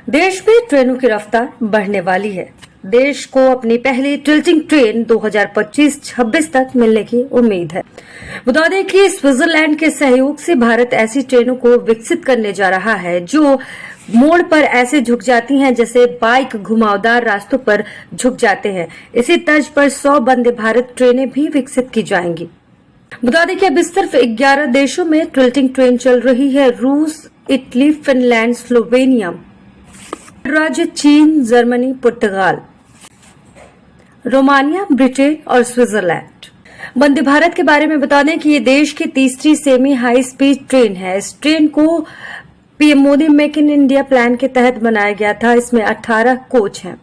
देश में ट्रेनों की रफ्तार बढ़ने वाली है। देश को अपनी पहली टिल्टिंग ट्रेन 2025-26 तक मिलने की उम्मीद है। बता दें कि स्विट्जरलैंड के सहयोग से भारत ऐसी ट्रेनों को विकसित करने जा रहा है जो मोड़ पर ऐसे झुक जाती हैं जैसे बाइक घुमावदार रास्तों पर झुक जाते हैं। इसी तर्ज पर 100 वंदे भारत ट्रेनें भी विकसित की जाएंगी। बता दें कि अब इस तरफ 11 देशों में टिल्टिंग ट्रेन चल रही है। रूस, इटली, फिनलैंड, स्लोवेनिया, राज्य चीन, जर्मनी, पुर्तगाल, रोमानिया, ब्रिटेन और स्विट्जरलैंड। वंदे भारत के बारे में बता दें कि ये देश की तीसरी सेमी हाई स्पीड ट्रेन है। इस ट्रेन को PM Modi make in India plan के तहत बनाया गया था। इसमें 18 कोच हैं।